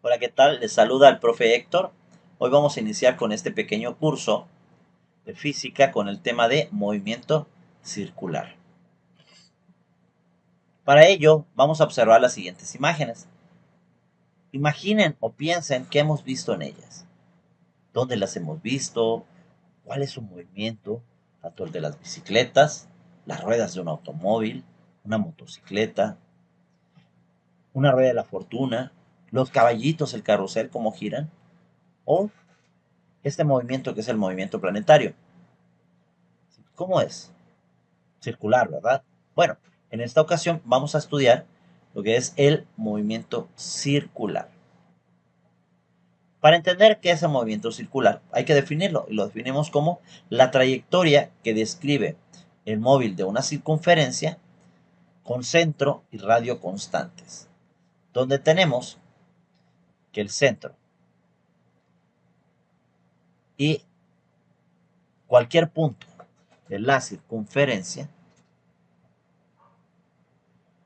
Hola, ¿qué tal? Les saluda el profe Héctor. Hoy vamos a iniciar con este pequeño curso de física con el tema de movimiento circular. Para ello, vamos a observar las siguientes imágenes. Imaginen o piensen qué hemos visto en ellas. ¿Dónde las hemos visto? ¿Cuál es su movimiento? Tanto el de las bicicletas, las ruedas de un automóvil, una motocicleta, una rueda de la fortuna, los caballitos, el carrusel, cómo giran, o este movimiento que es el movimiento planetario. ¿Cómo es? Circular, ¿verdad? Bueno, en esta ocasión vamos a estudiar lo que es el movimiento circular. Para entender qué es el movimiento circular, hay que definirlo y lo definimos como la trayectoria que describe el móvil de una circunferencia con centro y radio constantes, donde tenemos que el centro y cualquier punto de la circunferencia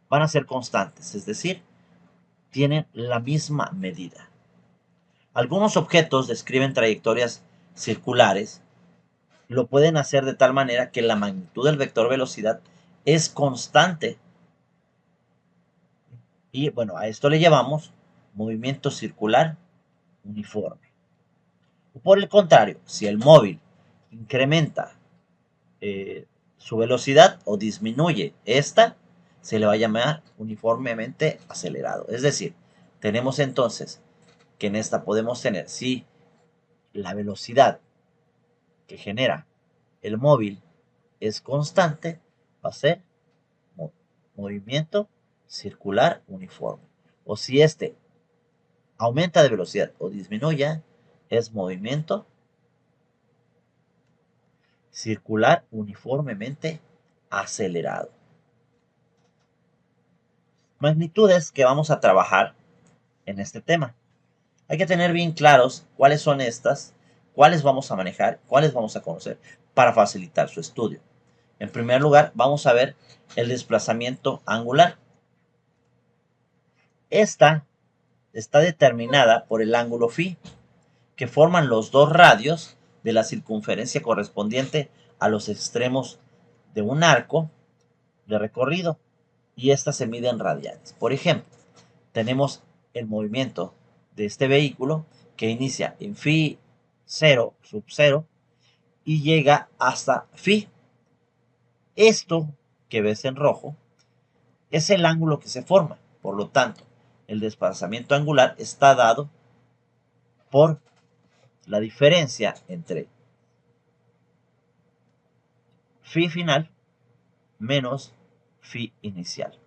van a ser constantes, es decir, tienen la misma medida. Algunos objetos describen trayectorias circulares, lo pueden hacer de tal manera que la magnitud del vector velocidad es constante. Y bueno, a esto le llamamos movimiento circular uniforme. Por el contrario, si el móvil incrementa su velocidad o disminuye esta, se le va a llamar uniformemente acelerado. Es decir, tenemos entonces que en esta podemos tener, si la velocidad que genera el móvil es constante, va a ser movimiento circular uniforme. O si este aumenta de velocidad o disminuye, es movimiento circular uniformemente acelerado. Magnitudes que vamos a trabajar en este tema. Hay que tener bien claros cuáles son estas, cuáles vamos a manejar, cuáles vamos a conocer para facilitar su estudio. En primer lugar, vamos a ver el desplazamiento angular. Esta está determinada por el ángulo phi, que forman los dos radios de la circunferencia correspondiente a los extremos de un arco de recorrido, y esta se mide en radianes. Por ejemplo, tenemos el movimiento de este vehículo que inicia en phi 0 sub 0 y llega hasta phi. Esto que ves en rojo es el ángulo que se forma. Por lo tanto, el desplazamiento angular está dado por la diferencia entre phi final menos phi inicial.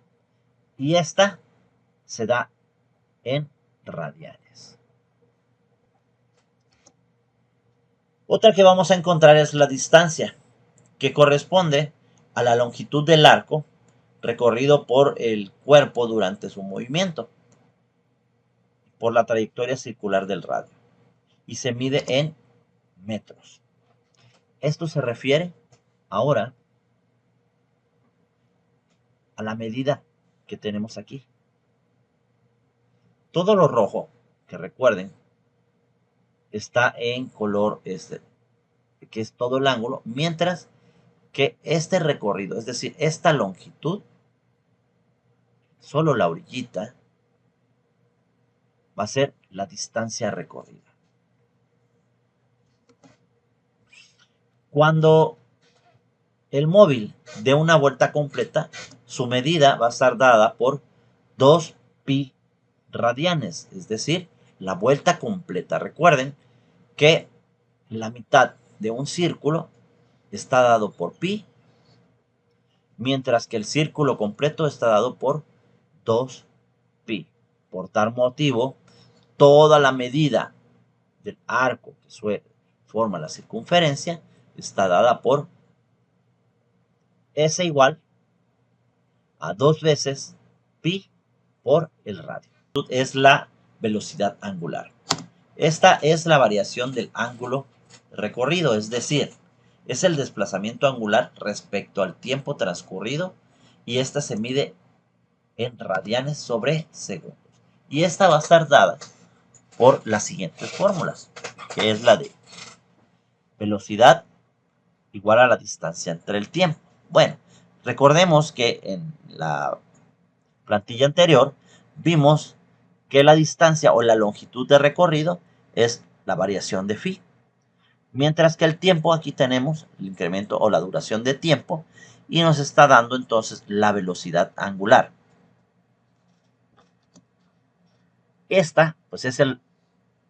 Y esta se da en radianes. Otra que vamos a encontrar es la distancia, que corresponde a la longitud del arco recorrido por el cuerpo durante su movimiento, por la trayectoria circular del radio, y se mide en metros. Esto se refiere ahora a la medida que tenemos aquí. Todo lo rojo, que recuerden, está en color que es todo el ángulo, mientras que este recorrido, es decir, esta longitud, solo la orillita, va a ser la distancia recorrida. Cuando el móvil dé una vuelta completa, su medida va a estar dada por 2 pi radianes, es decir, la vuelta completa. Recuerden que la mitad de un círculo está dado por pi, mientras que el círculo completo está dado por 2 pi. Por tal motivo, toda la medida del arco que forma la circunferencia está dada por S igual a 2 veces pi por el radio. Es la velocidad angular. Esta es la variación del ángulo recorrido, es decir, es el desplazamiento angular respecto al tiempo transcurrido, y esta se mide en radianes sobre segundos. Y esta va a estar dada por las siguientes fórmulas, que es la de velocidad igual a la distancia entre el tiempo. Bueno, recordemos que en la plantilla anterior vimos que la distancia o la longitud de recorrido es la variación de phi. Mientras que el tiempo, aquí tenemos el incremento o la duración de tiempo y nos está dando entonces la velocidad angular. Esta pues es el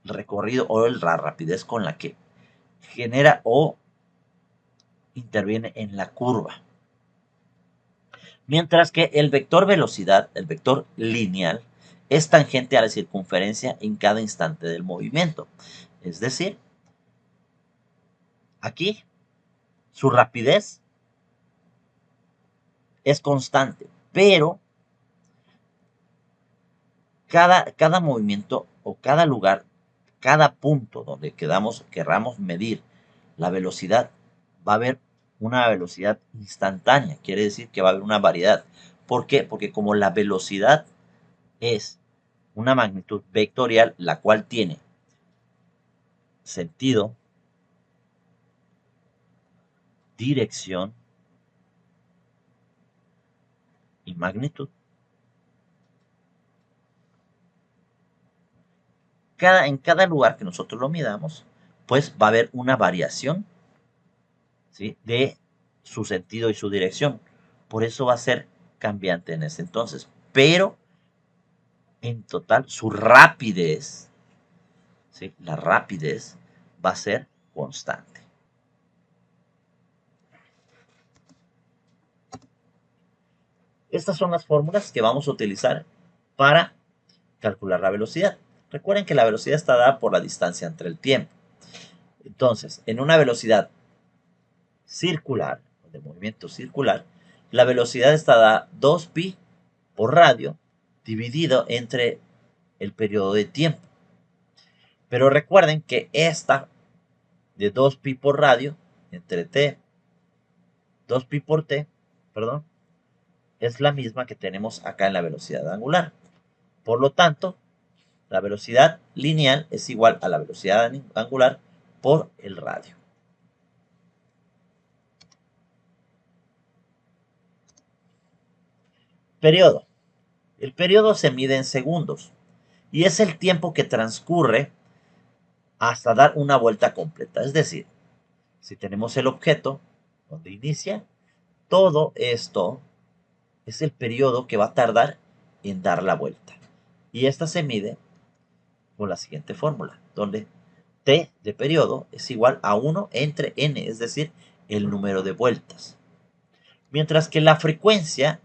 recorrido o la rapidez con la que genera o interviene en la curva. Mientras que el vector velocidad, el vector lineal, es tangente a la circunferencia en cada instante del movimiento. Es decir, aquí su rapidez es constante, pero cada movimiento o cada lugar, cada punto donde querramos medir la velocidad, va a haber una velocidad instantánea. Quiere decir que va a haber una variedad. ¿Por qué? Porque como la velocidad es una magnitud vectorial, la cual tiene sentido, dirección y magnitud. En cada lugar que nosotros lo midamos, pues va a haber una variación, ¿sí?, de su sentido y su dirección. Por eso va a ser cambiante en ese entonces. Pero en total, su rapidez, ¿sí?, la rapidez va a ser constante. Estas son las fórmulas que vamos a utilizar para calcular la velocidad. Recuerden que la velocidad está dada por la distancia entre el tiempo. Entonces, en una velocidad circular, de movimiento circular, la velocidad está dada 2pi por radio dividido entre el periodo de tiempo. Pero recuerden que esta de 2pi por radio entre t, 2pi por t, perdón, es la misma que tenemos acá en la velocidad angular. Por lo tanto, la velocidad lineal es igual a la velocidad angular por el radio. Periodo. El periodo se mide en segundos y es el tiempo que transcurre hasta dar una vuelta completa. Es decir, si tenemos el objeto donde inicia, todo esto es el periodo que va a tardar en dar la vuelta. Y esta se mide con la siguiente fórmula, donde t de periodo es igual a 1 entre n, es decir, el número de vueltas. Mientras que la frecuencia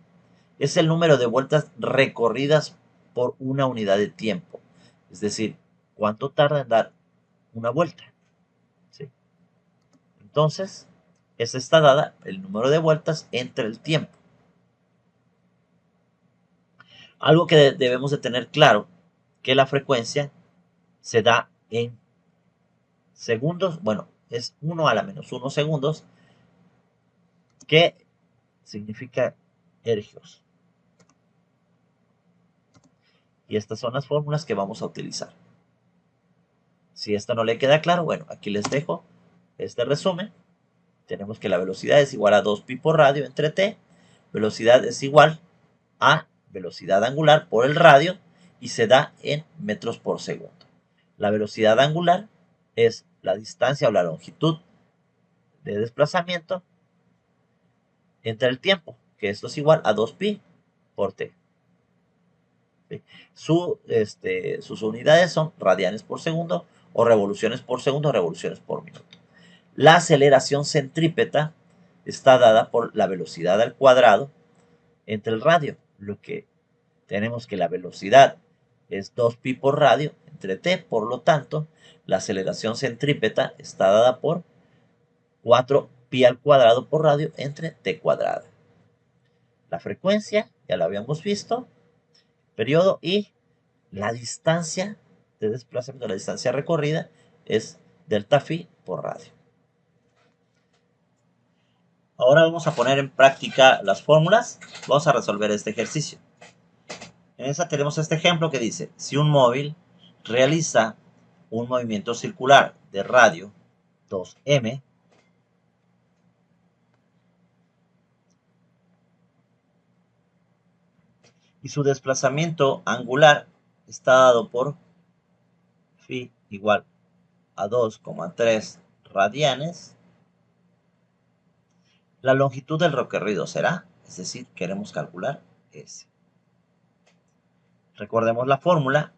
es el número de vueltas recorridas por una unidad de tiempo. Es decir, cuánto tarda en dar una vuelta. ¿Sí? Entonces, esa está dada el número de vueltas entre el tiempo. Algo que debemos de tener claro, que la frecuencia se da en segundos, bueno, es 1 a la menos 1 segundos, que significa hercios. Y estas son las fórmulas que vamos a utilizar. Si esto no le queda claro, bueno, aquí les dejo este resumen. Tenemos que la velocidad es igual a 2pi por radio entre t. Velocidad es igual a velocidad angular por el radio y se da en metros por segundo. La velocidad angular es la distancia o la longitud de desplazamiento entre el tiempo, que esto es igual a 2pi por t. ¿Sí? Sus unidades son radianes por segundo o revoluciones por segundo o revoluciones por minuto. La aceleración centrípeta está dada por la velocidad al cuadrado entre el radio, lo que tenemos que la velocidad es 2pi por radio entre t, por lo tanto, la aceleración centrípeta está dada por 4pi al cuadrado por radio entre t cuadrada. La frecuencia, ya la habíamos visto, periodo, y la distancia de desplazamiento, la distancia recorrida, es delta phi por radio. Ahora vamos a poner en práctica las fórmulas. Vamos a resolver este ejercicio. En esta tenemos este ejemplo que dice, si un móvil realiza un movimiento circular de radio 2m y su desplazamiento angular está dado por phi igual a 2,3 radianes. La longitud del recorrido será, es decir, queremos calcular S. Recordemos la fórmula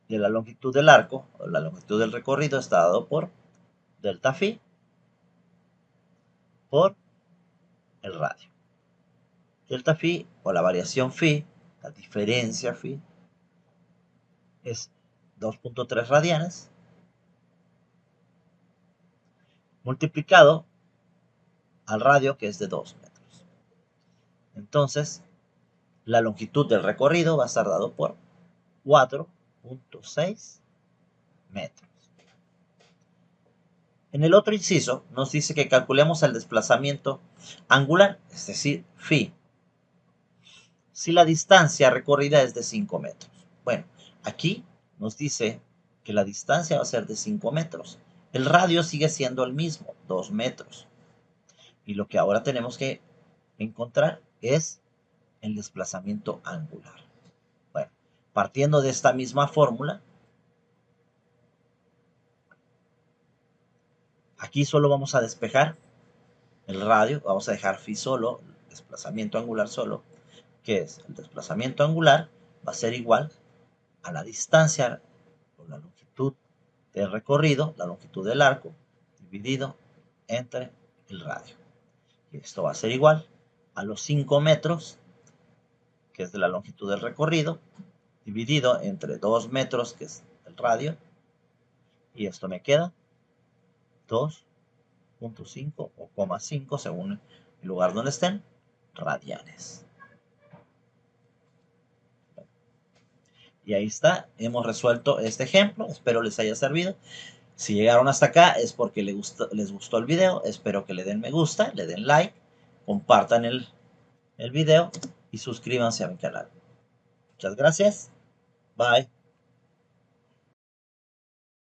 de la longitud del arco, o la longitud del recorrido está dado por delta phi por el radio. Delta phi o la variación phi, la diferencia phi, es 2,3 radianes multiplicado al radio, que es de 2 metros. Entonces, la longitud del recorrido va a estar dado por 4,6 metros. En el otro inciso nos dice que calculemos el desplazamiento angular, es decir, phi, si la distancia recorrida es de 5 metros. Bueno, aquí nos dice que la distancia va a ser de 5 metros. El radio sigue siendo el mismo, 2 metros. Y lo que ahora tenemos que encontrar es el desplazamiento angular. Bueno, partiendo de esta misma fórmula, aquí solo vamos a despejar el radio, vamos a dejar phi solo, desplazamiento angular solo, que es el desplazamiento angular va a ser igual a la distancia o la longitud del recorrido, la longitud del arco, dividido entre el radio. Y esto va a ser igual a los 5 metros, que es de la longitud del recorrido, dividido entre 2 metros, que es el radio, y esto me queda 2,5 o 0,5 según el lugar donde estén, radianes. Y ahí está, hemos resuelto este ejemplo, espero les haya servido. Si llegaron hasta acá es porque les gustó el video, espero que le den me gusta, le den like, compartan el video y suscríbanse a mi canal. Muchas gracias, bye.